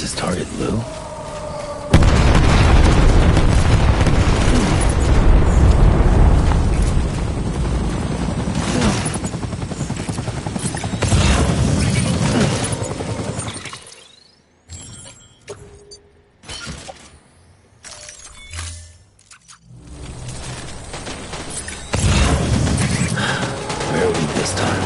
his target, Lou? Where are we this time?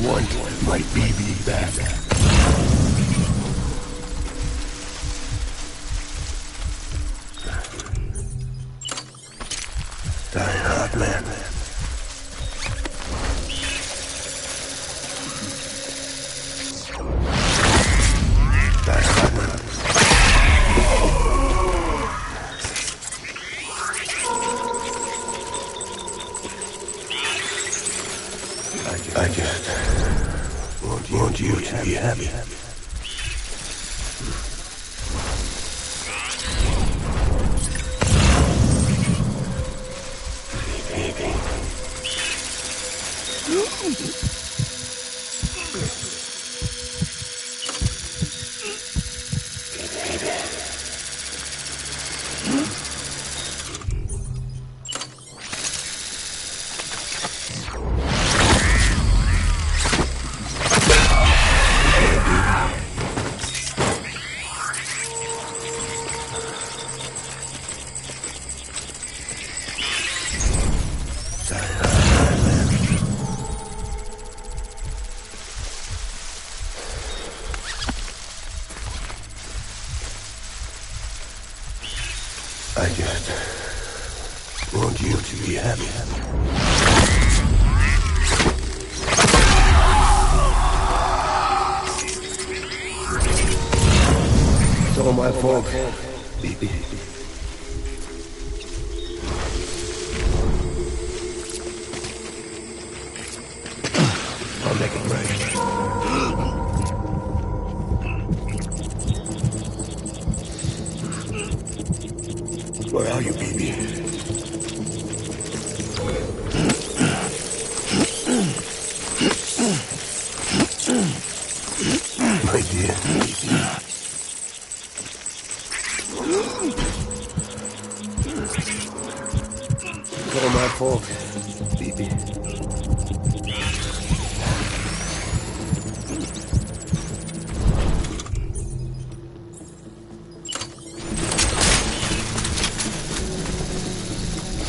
want my baby back. Die hard, man. Die hard, man. I just want you to be happy. Baby. I just want you to be happy. It's all my fault, baby. I'll make it right. Where are you, baby? My dear. It's all my fault, baby.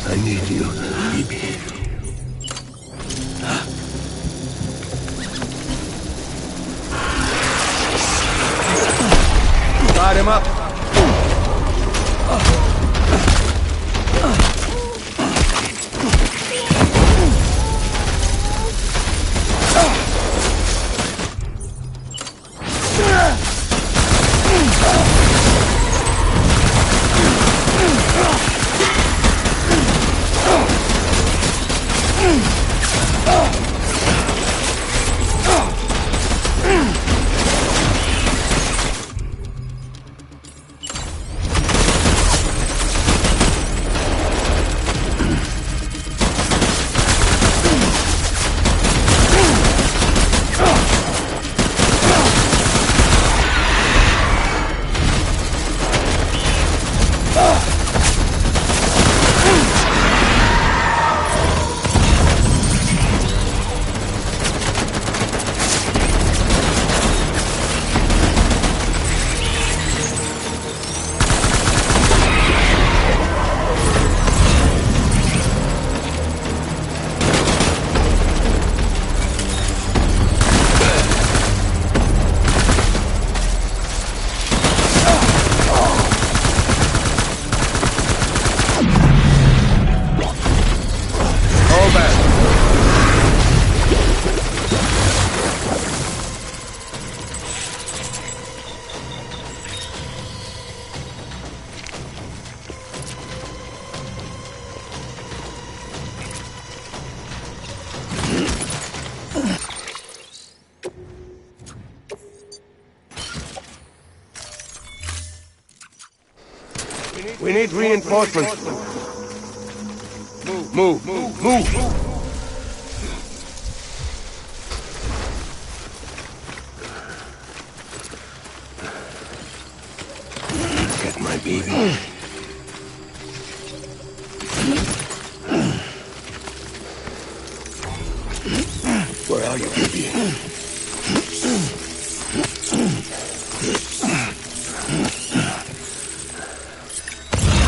I need you, baby. Light him up. We need reinforcements. Move. Get my baby. Where are you, baby?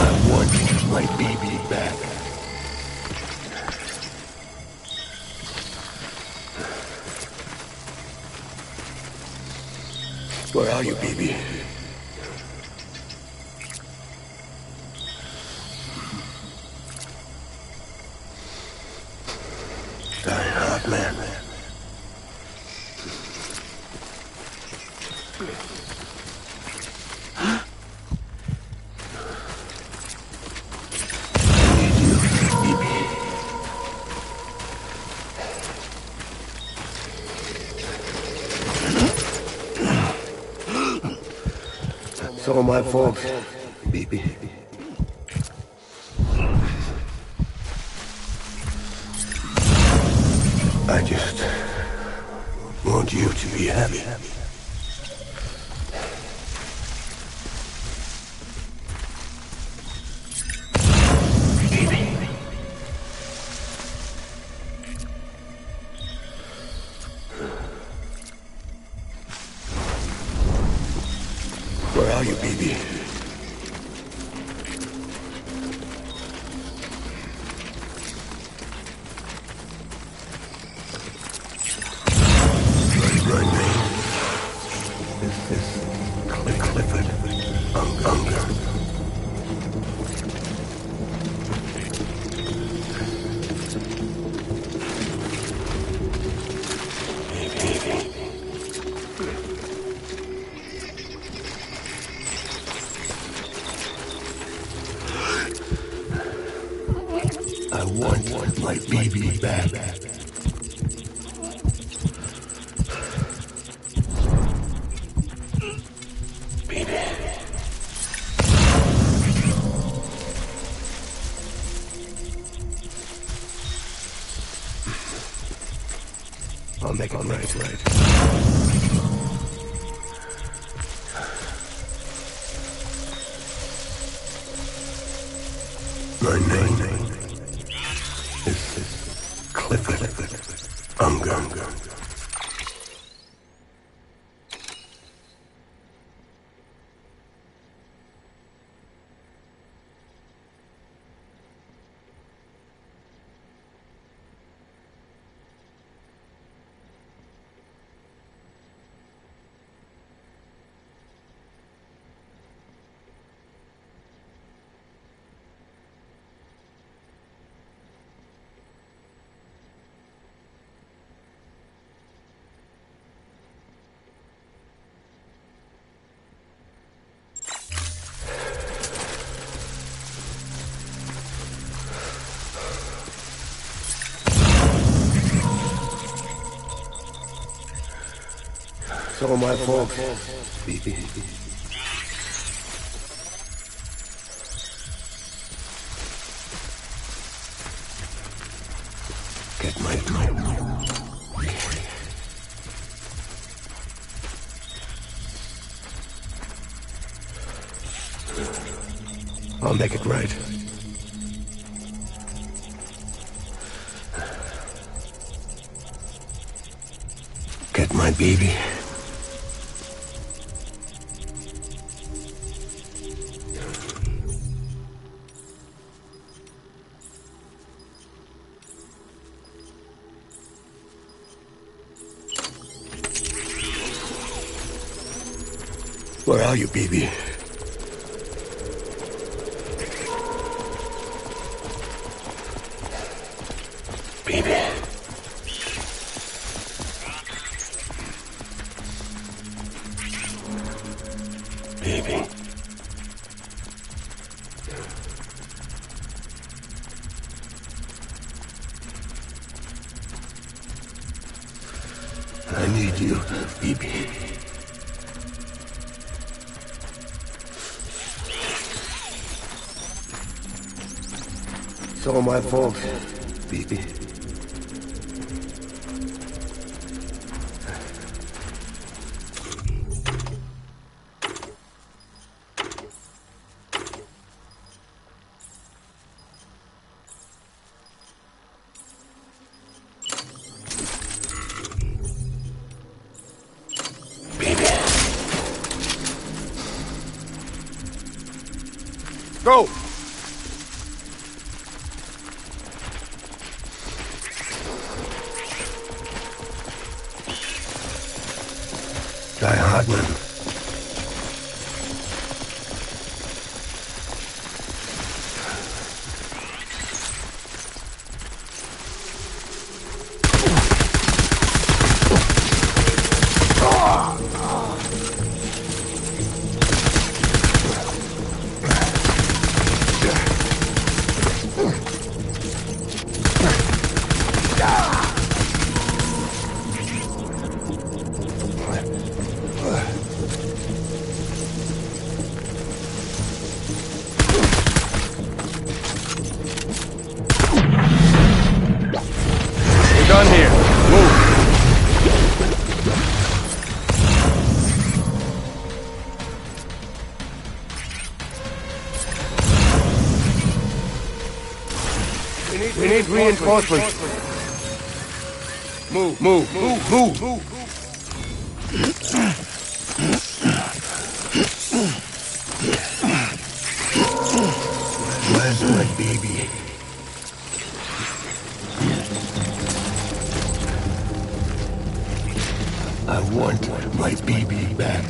I want my baby back. Where are you, baby? Dying hard, man. It's all my fault, baby. I just want you to be happy. Baby. Where are you, baby? I want my baby back. Baby. I'll make it right. My name is Clifford Unger. It's all my fault, baby. Get my I'll make it right. Get my baby. Where are you, baby? Baby. Baby. I need you, baby. It's all my fault, baby. Go! Die hard, man. need reinforcements. Move. Where's my baby? I want my baby back.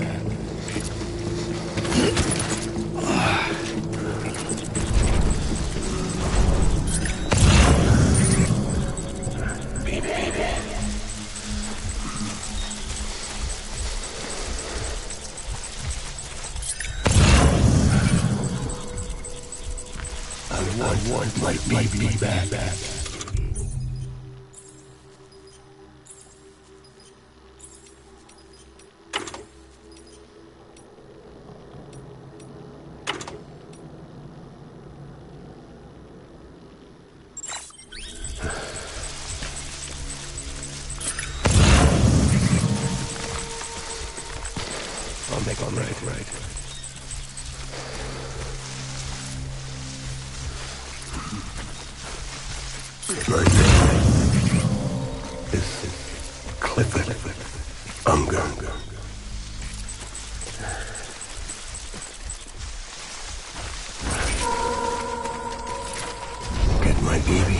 I want my baby back. I'll make it right. My name is Clifford Unger. Get my baby.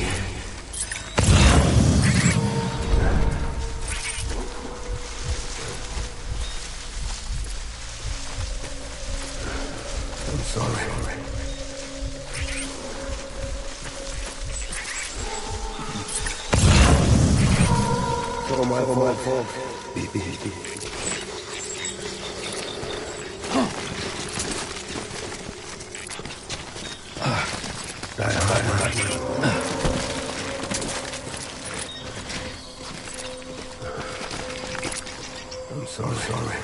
I'm sorry. Oh my fault. Baby. I'm sorry.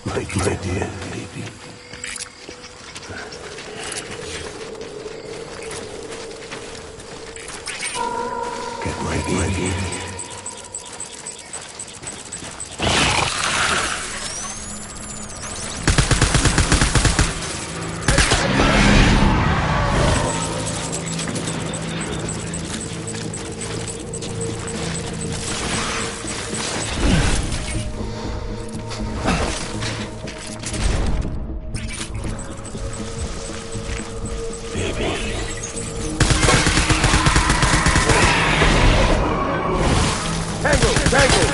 My dear baby. Get my baby. Tango!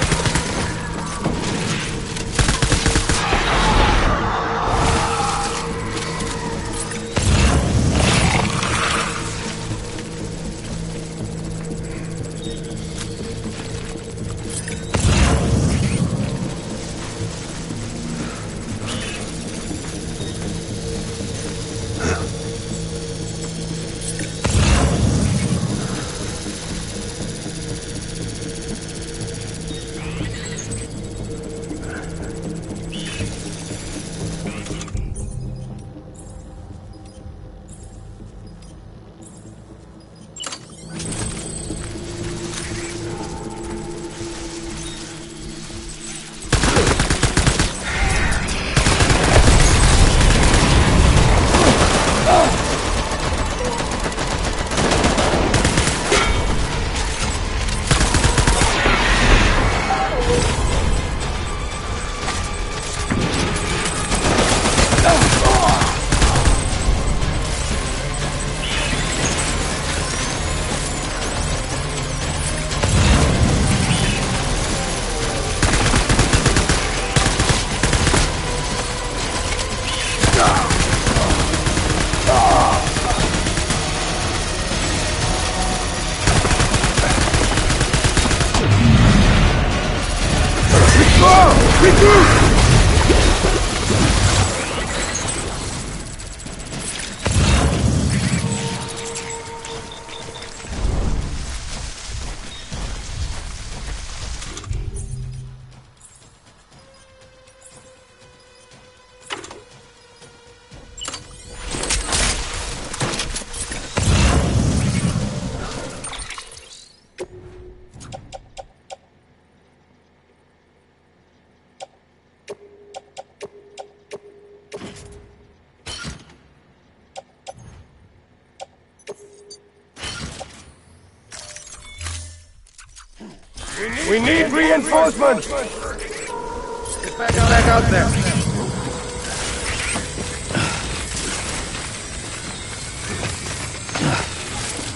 We need reinforcements! Get back out there.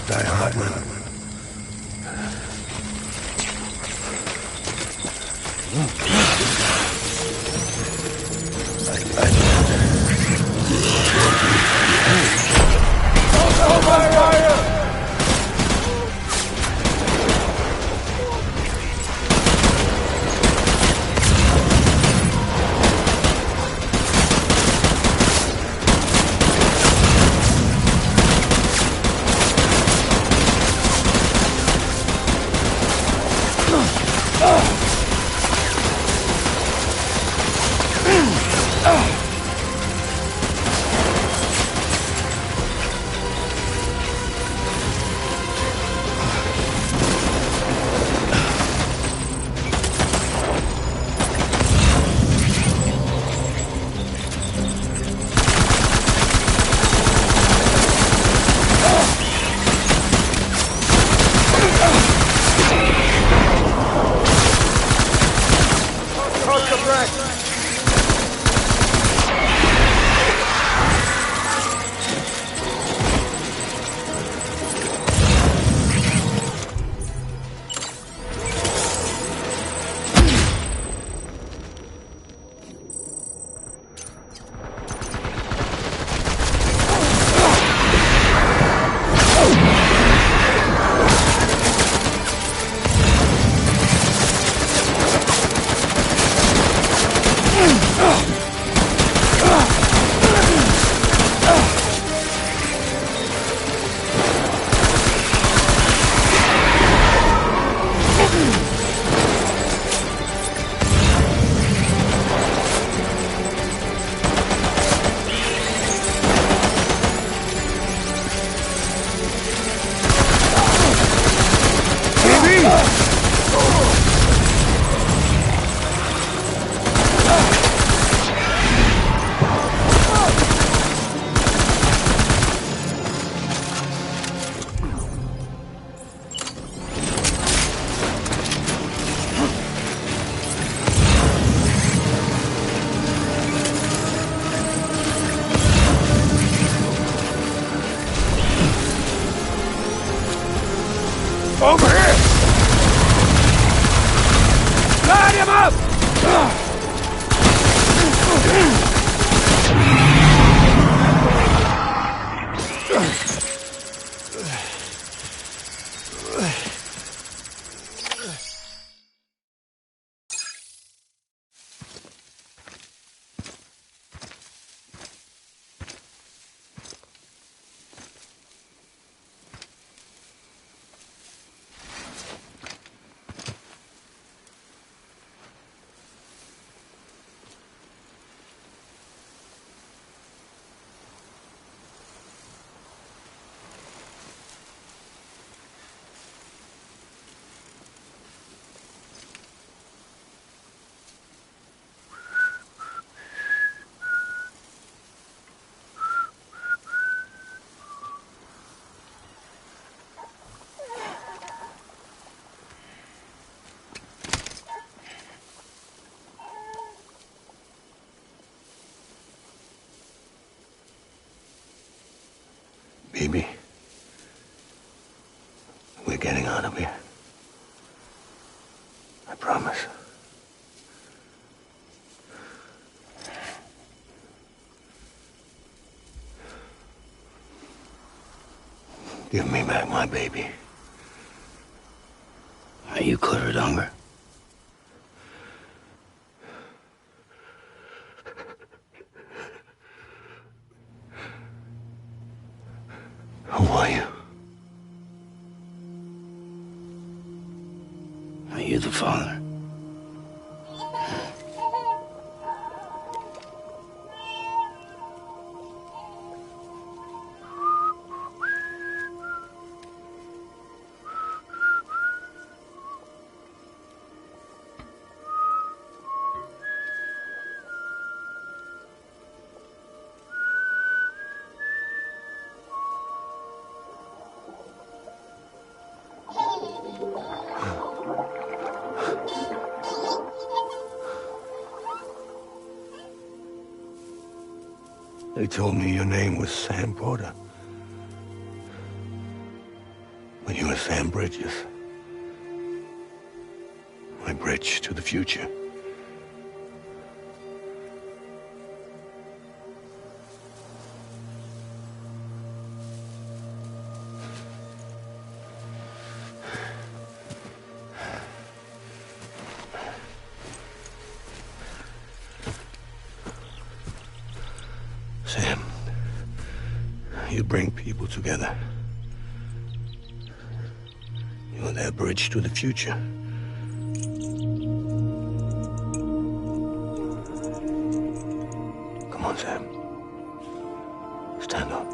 Die Hartman. Over here! Light him up! Baby, we're getting out of here. I promise. Give me back my baby. Are you clear of hunger? Who are you? Are you the father? They told me your name was Sam Porter. But you were Sam Bridges. My bridge to the future. Sam, you bring people together. You're their bridge to the future. Come on, Sam. Stand up.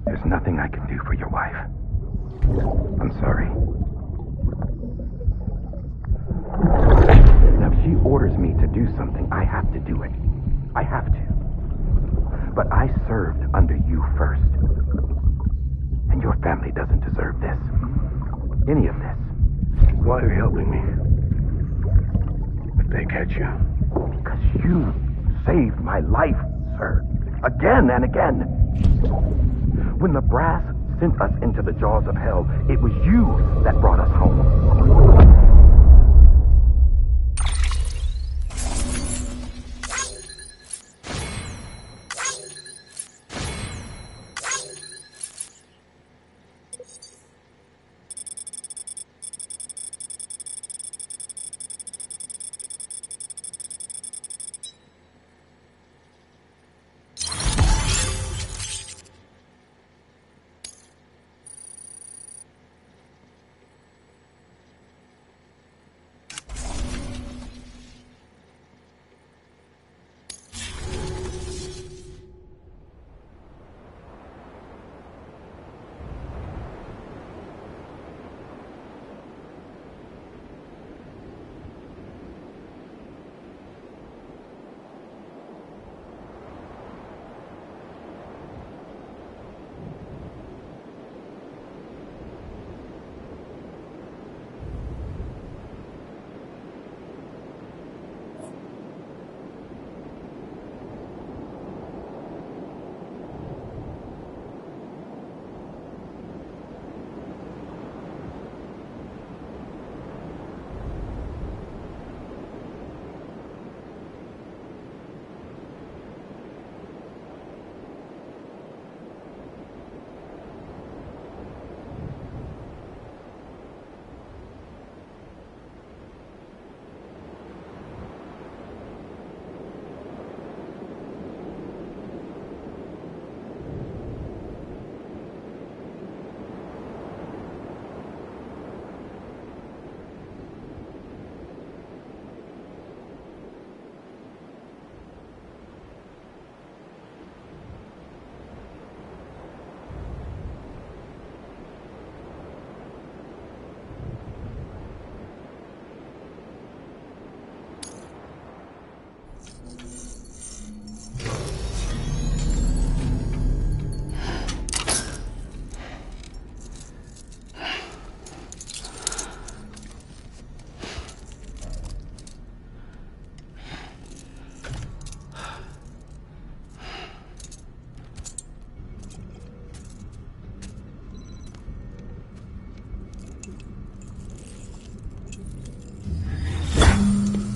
There's nothing I can do for your wife. I'm sorry. Now, if she orders me to do something, I have to do it. I have to. But I served under you first. And your family doesn't deserve this. Any of this. Why are you helping me? If they catch you. Because you saved my life, sir. Again and again. When the brass sent us into the jaws of hell, it was you that brought us home.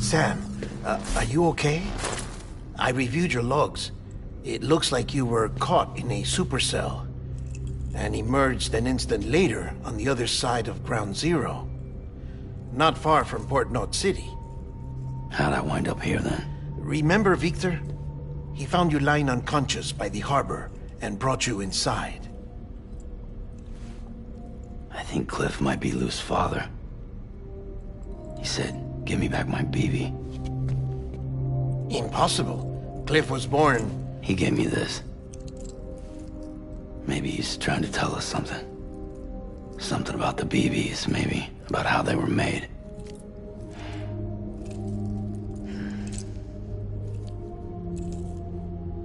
Sam, are you okay? I reviewed your logs. It looks like you were caught in a supercell and emerged an instant later on the other side of Ground Zero. Not far from Port Knot City. How'd I wind up here then? Remember Victor? He found you lying unconscious by the harbor and brought you inside. I think Cliff might be Lou's father. He said, give me back my BB. Impossible. Cliff was born... He gave me this. Maybe he's trying to tell us something. Something about the BBs, maybe. About how they were made.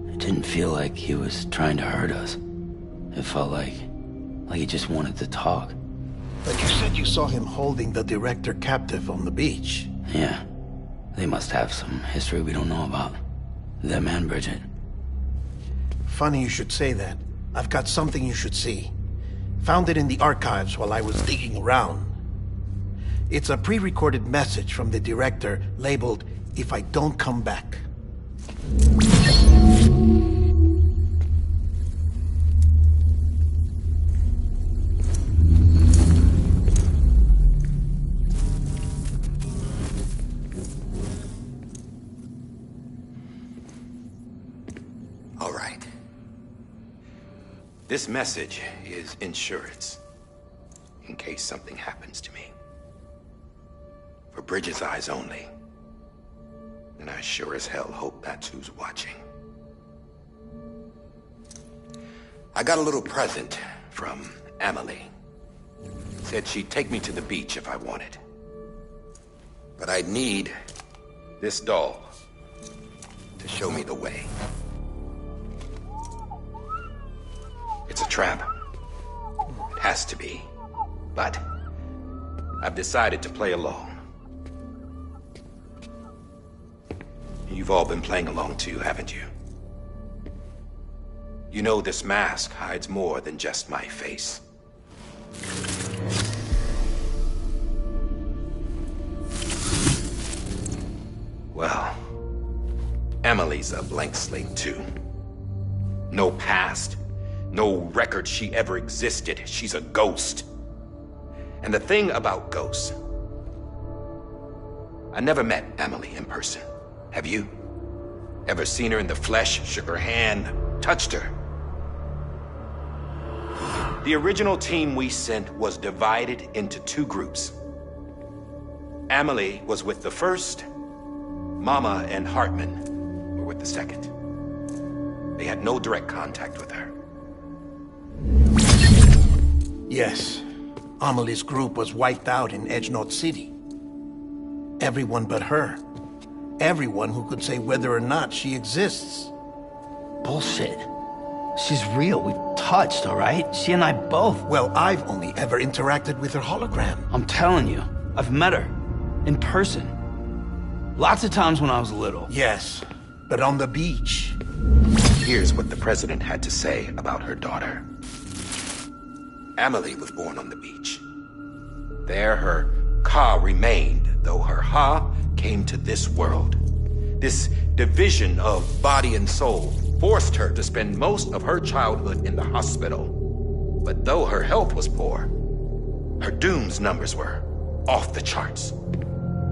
It didn't feel like he was trying to hurt us. It felt like he just wanted to talk. But you said you saw him holding the director captive on the beach. Yeah. They must have some history we don't know about. Them and Bridget. Funny you should say that. I've got something you should see. Found it in the archives while I was digging around. It's a pre-recorded message from the director labeled, "If I don't come back." All right. This message is insurance, in case something happens to me. For Bridget's eyes only. And I sure as hell hope that's who's watching. I got a little present from Emily. Said she'd take me to the beach if I wanted. But I'd need this doll to show me the way. It's a trap. It has to be. But I've decided to play along. You've all been playing along too, haven't you? You know this mask hides more than just my face. Well, Emily's a blank slate too. No past. No record she ever existed. She's a ghost. And the thing about ghosts... I never met Emily in person. Have you? Ever seen her in the flesh, shook her hand, touched her? The original team we sent was divided into two groups. Emily was with the first. Mama and Hartman were with the second. They had no direct contact with her. Yes. Amelie's group was wiped out in Edge Knot City. Everyone but her. Everyone who could say whether or not she exists. Bullshit. She's real. We've touched, all right? She and I both. Well, I've only ever interacted with her hologram. I'm telling you, I've met her. In person. Lots of times when I was little. Yes, but on the beach. Here's what the president had to say about her daughter. Emily was born on the beach. There her Ka remained, though her Ha came to this world. This division of body and soul forced her to spend most of her childhood in the hospital. But though her health was poor, her Doom's numbers were off the charts.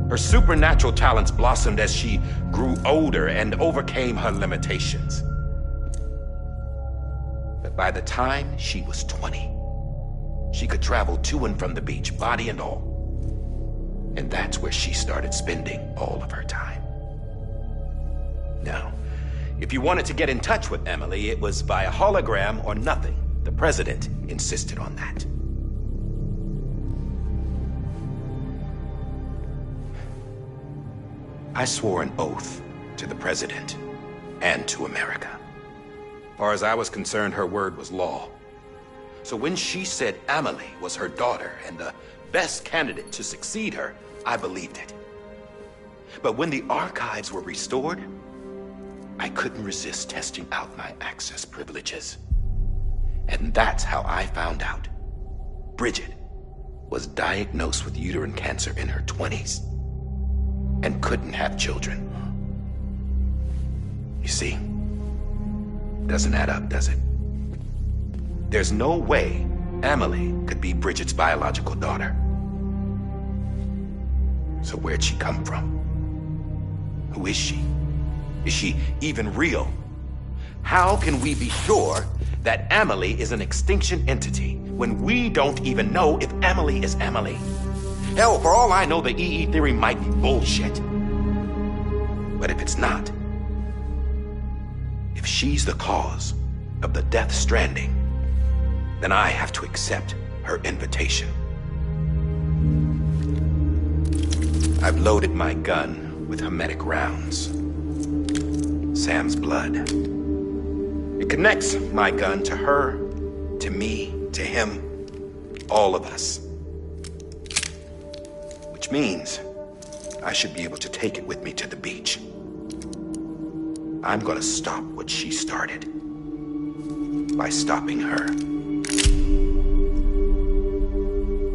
Her supernatural talents blossomed as she grew older and overcame her limitations. But by the time she was 20, she could travel to and from the beach, body and all. And that's where she started spending all of her time. Now, if you wanted to get in touch with Emily, it was via hologram or nothing. The president insisted on that. I swore an oath to the president and to America. As far as I was concerned, her word was law. So when she said Emily was her daughter and the best candidate to succeed her, I believed it. But when the archives were restored, I couldn't resist testing out my access privileges. And that's how I found out Bridget was diagnosed with uterine cancer in her 20s. and couldn't have children. You see, doesn't add up, does it? There's no way Amelie could be Bridget's biological daughter. So where'd she come from? Who is she? Is she even real? How can we be sure that Amelie is an extinction entity when we don't even know if Amelie is Amelie? Hell, for all I know, the EE theory might be bullshit. But if it's not, if she's the cause of the death stranding, then I have to accept her invitation. I've loaded my gun with hermetic rounds. Sam's blood. It connects my gun to her, to me, to him, all of us. Which means I should be able to take it with me to the beach. I'm gonna stop what she started by stopping her.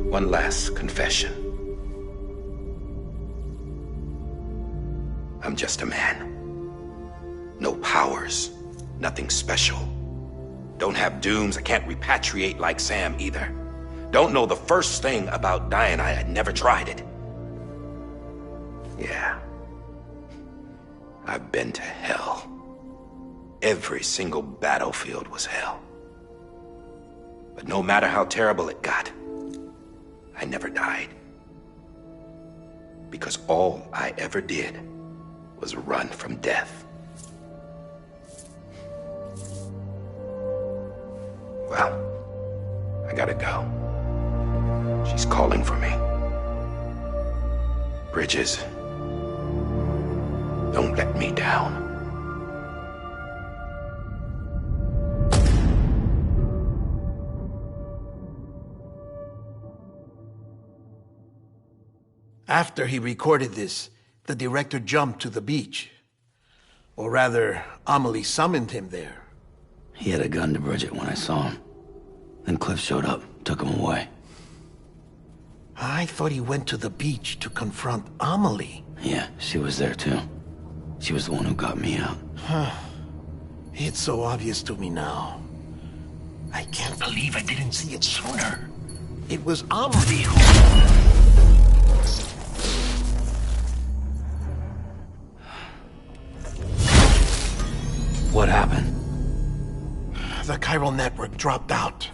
One last confession. I'm just a man. No powers, nothing special. Don't have dooms, I can't repatriate like Sam either. Don't know the first thing about dying, I had never tried it. Yeah. I've been to hell. Every single battlefield was hell. But no matter how terrible it got, I never died. Because all I ever did was run from death. Well, I gotta go. She's calling for me. Bridges, don't let me down. After he recorded this, the director jumped to the beach. Or rather, Amelie summoned him there. He had a gun to Bridget when I saw him. Then Cliff showed up, took him away. I thought he went to the beach to confront Amelie. Yeah, she was there too. She was the one who got me out. It's so obvious to me now. I can't believe I didn't see it sooner. It was Amelie who... What happened? The chiral network dropped out.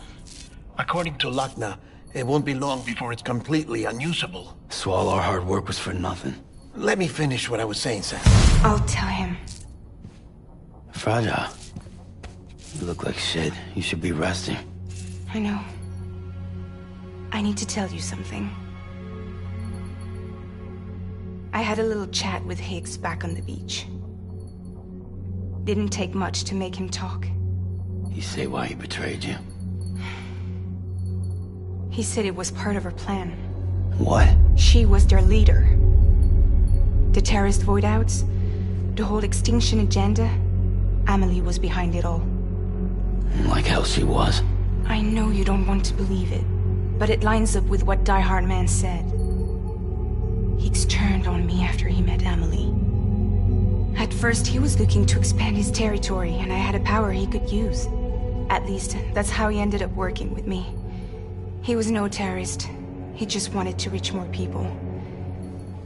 According to Lakna, it won't be long before it's completely unusable. So all our hard work was for nothing. Let me finish what I was saying, Sam. I'll tell him. Fragile. You look like shit. You should be resting. I know. I need to tell you something. I had a little chat with Higgs back on the beach. Didn't take much to make him talk. You say why he betrayed you? He said it was part of her plan. What? She was their leader. The terrorist void-outs, the whole extinction agenda, Amelie was behind it all. Like hell she was. I know you don't want to believe it, but it lines up with what Die Hard Man said. Higgs turned on me after he met Amelie. At first, he was looking to expand his territory, and I had a power he could use. At least, that's how he ended up working with me. He was no terrorist. He just wanted to reach more people.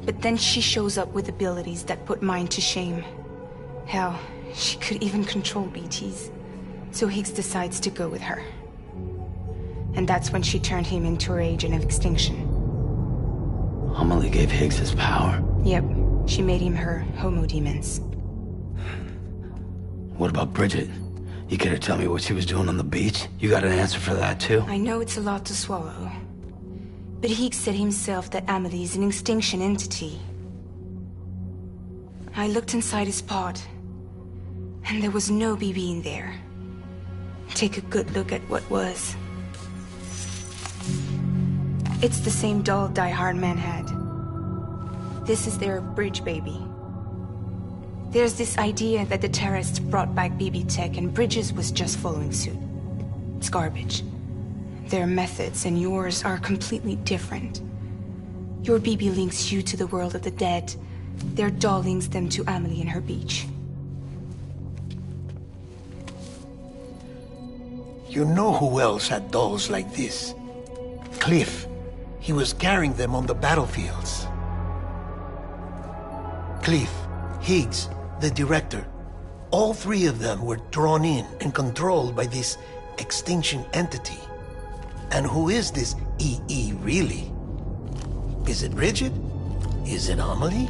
But then she shows up with abilities that put mine to shame. Hell, she could even control BTs. So Higgs decides to go with her. And that's when she turned him into her agent of extinction. Amelie gave Higgs his power. Yep, she made him her homo demons. What about Bridget? You care to tell me what she was doing on the beach? You got an answer for that too? I know it's a lot to swallow. But Higgs said himself that Amelie is an extinction entity. I looked inside his pod, and there was no BB in there. Take a good look at what was. It's the same doll Die Hard Man had. This is their bridge baby. There's this idea that the terrorists brought back BB tech and Bridges was just following suit. It's garbage. Their methods and yours are completely different. Your BB links you to the world of the dead, Their doll links them to Amelie and her beach. You know who else had dolls like this? Cliff. He was carrying them on the battlefields. Cliff, Higgs, the director. All three of them were drawn in and controlled by this extinction entity. And who is this EE really? Is it Bridget? Is it Amelie?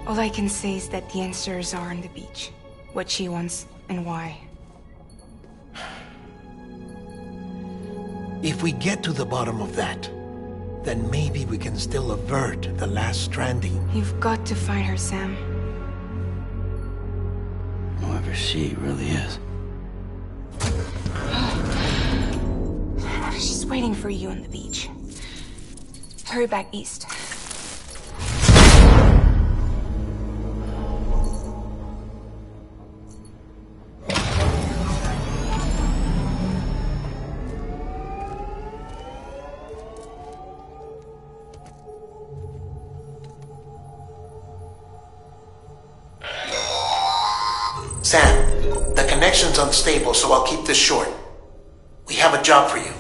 All I can say is that the answers are on the beach. What she wants and why. If we get to the bottom of that, then maybe we can still avert the last stranding. You've got to find her, Sam. Whoever she really is. She's waiting for you on the beach. Hurry back east. Sam, the connection's unstable, so I'll keep this short. We have a job for you.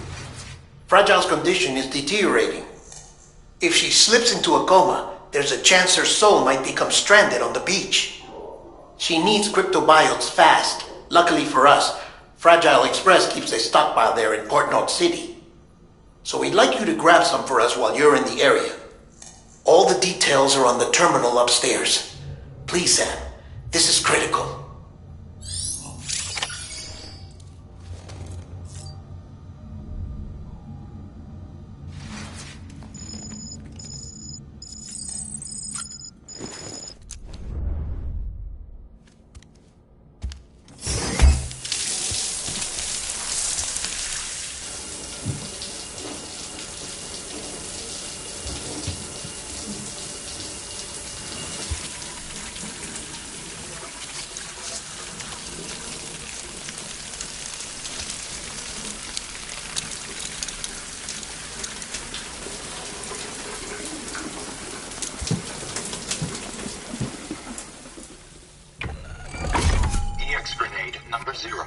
Fragile's condition is deteriorating. If she slips into a coma, there's a chance her soul might become stranded on the beach. She needs cryptobiotes fast. Luckily for us, Fragile Express keeps a stockpile there in Port North City. So we'd like you to grab some for us while you're in the area. All the details are on the terminal upstairs. Please, Sam, this is critical. Grenade number 0.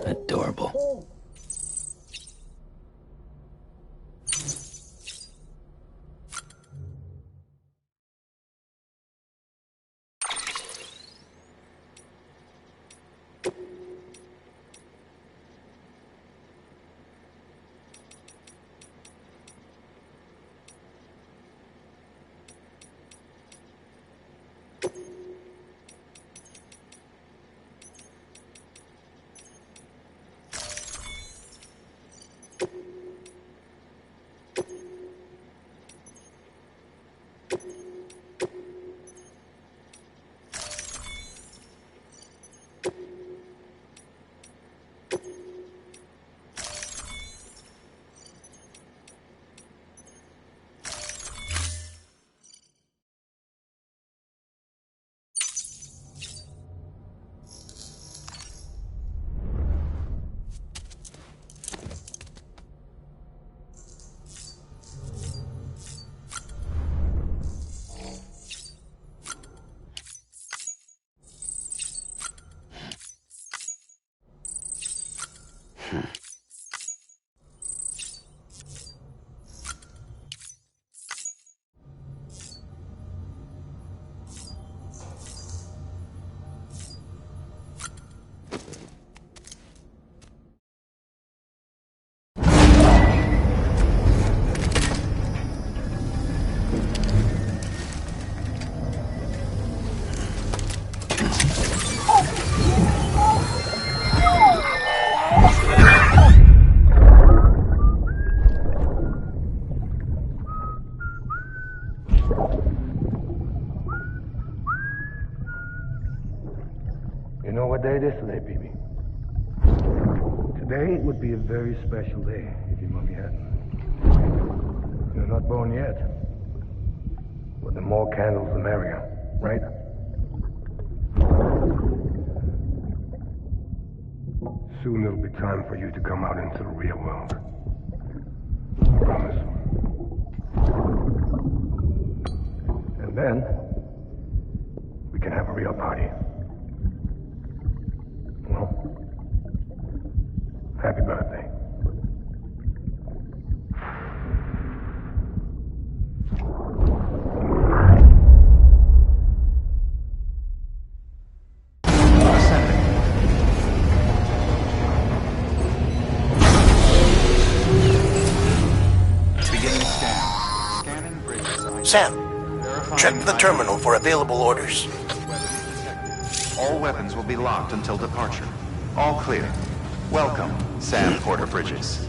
Adorable. what day it is today, BB? Today would be a very special day if your mommy hadn't. You're not born yet. But the more candles, the merrier, right? Soon it'll be time for you to come out into the real world. I promise. And then, we can have a real party. Well, happy birthday. Sam, check the terminal for available orders. All weapons will be locked until departure. All clear. Welcome, Sam Porter Bridges.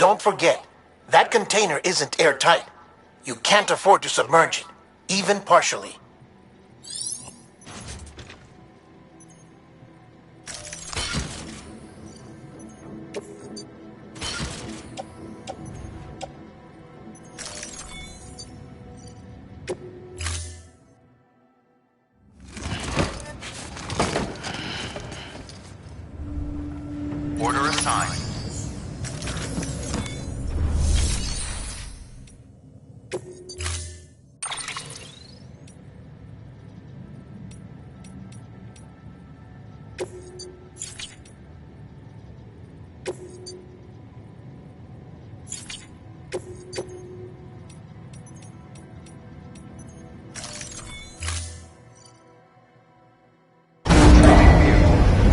Don't forget, that container isn't airtight. You can't afford to submerge it, even partially. Order assigned.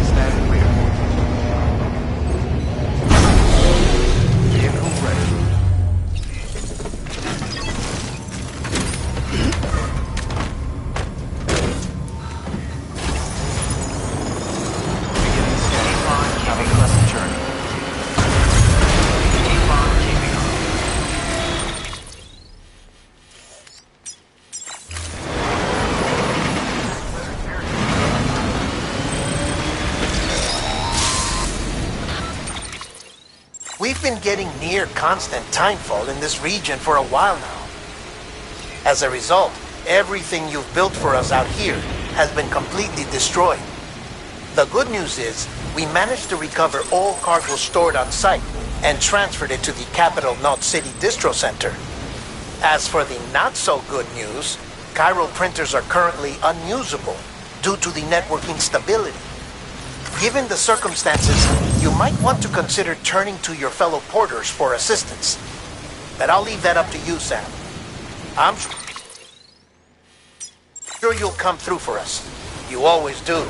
Stand clear. Vehicle ready. Beginning scan. Decline having crescent journey. Decline keeping on. We've been getting near constant timefall in this region for a while now. As a result, everything you've built for us out here has been completely destroyed. The good news is, we managed to recover all cargo stored on site and transferred it to the Capital Knot City Distro Center. As for the not-so-good news, chiral printers are currently unusable due to the network instability. Given the circumstances, you might want to consider turning to your fellow porters for assistance. But I'll leave that up to you, Sam. I'm sure you'll come through for us. You always do.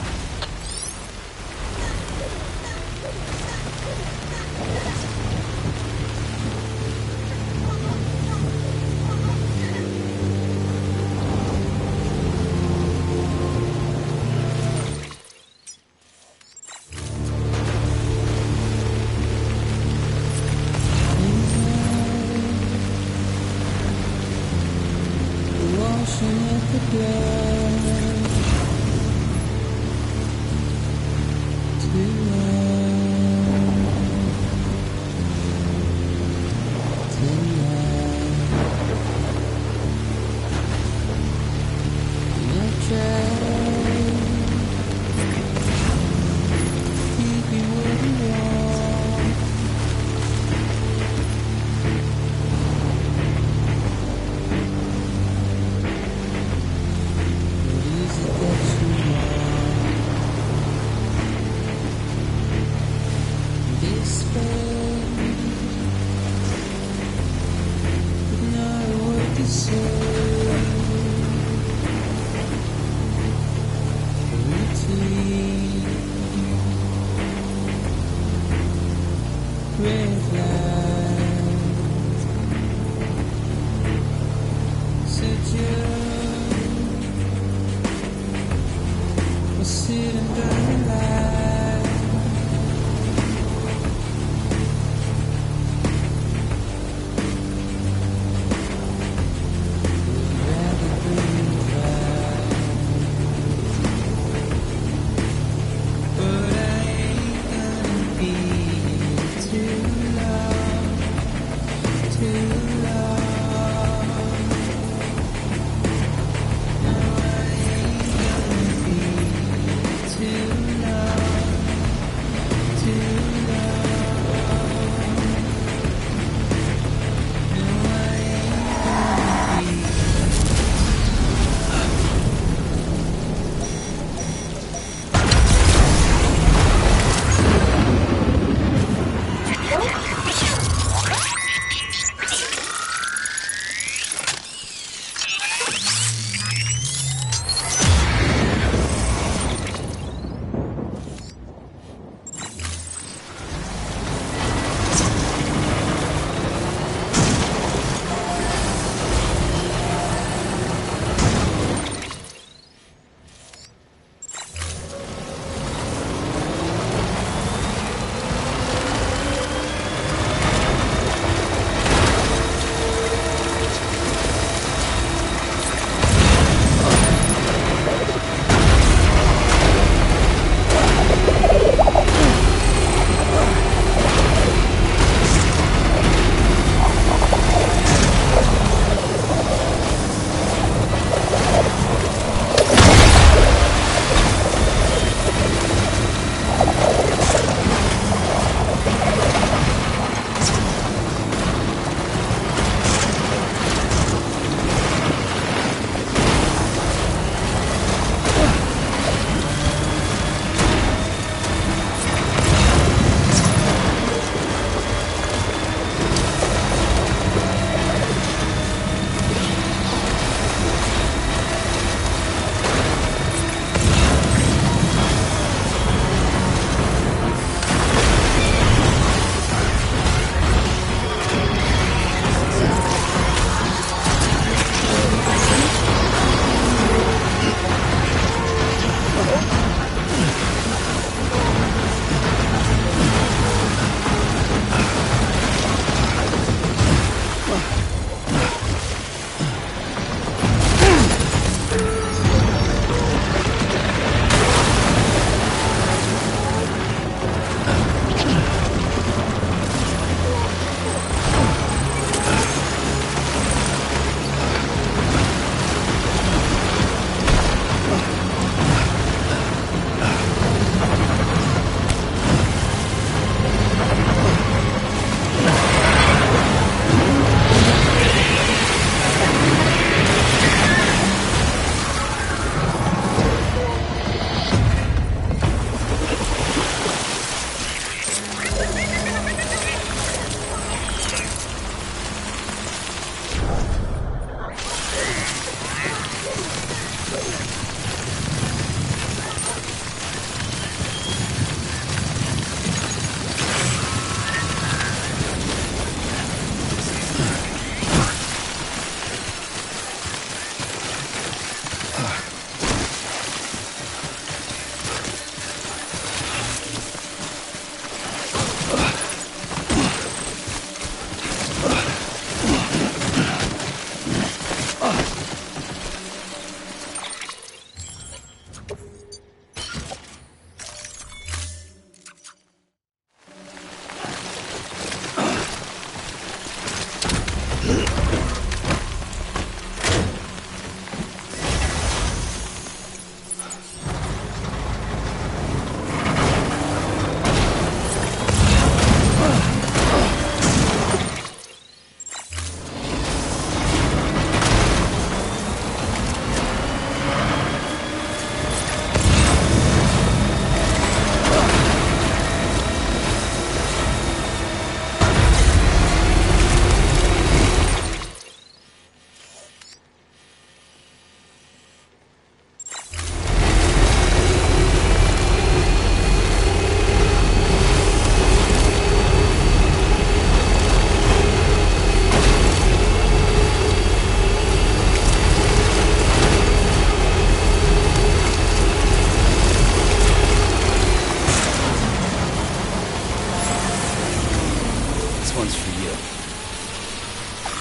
you.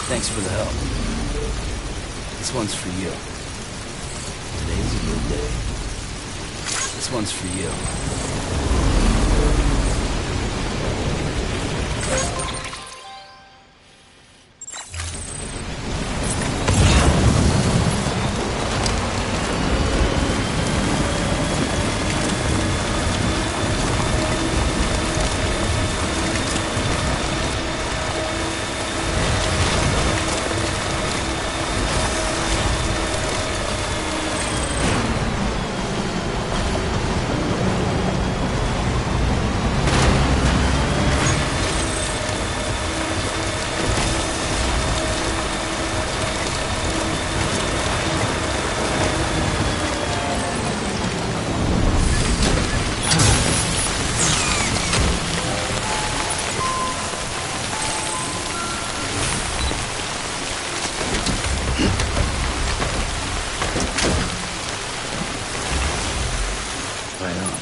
Thanks for the help. This one's for you. Today's a good day. This one's for you. Right on.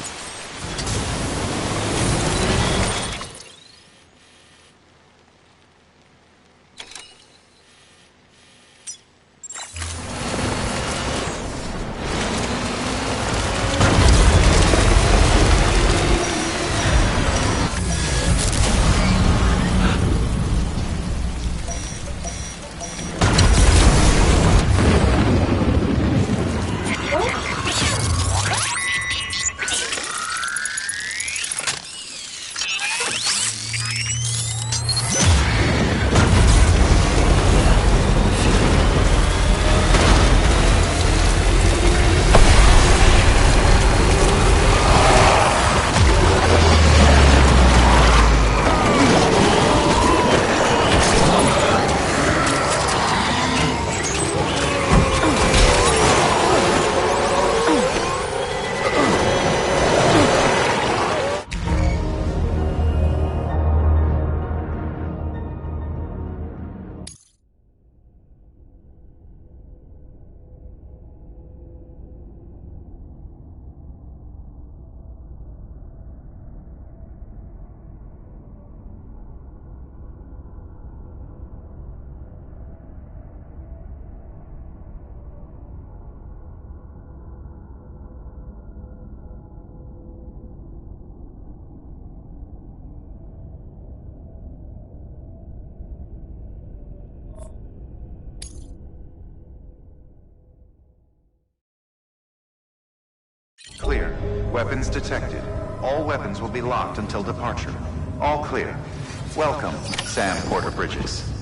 Clear. Weapons detected. All weapons will be locked until departure. All clear. Welcome, Sam Porter Bridges.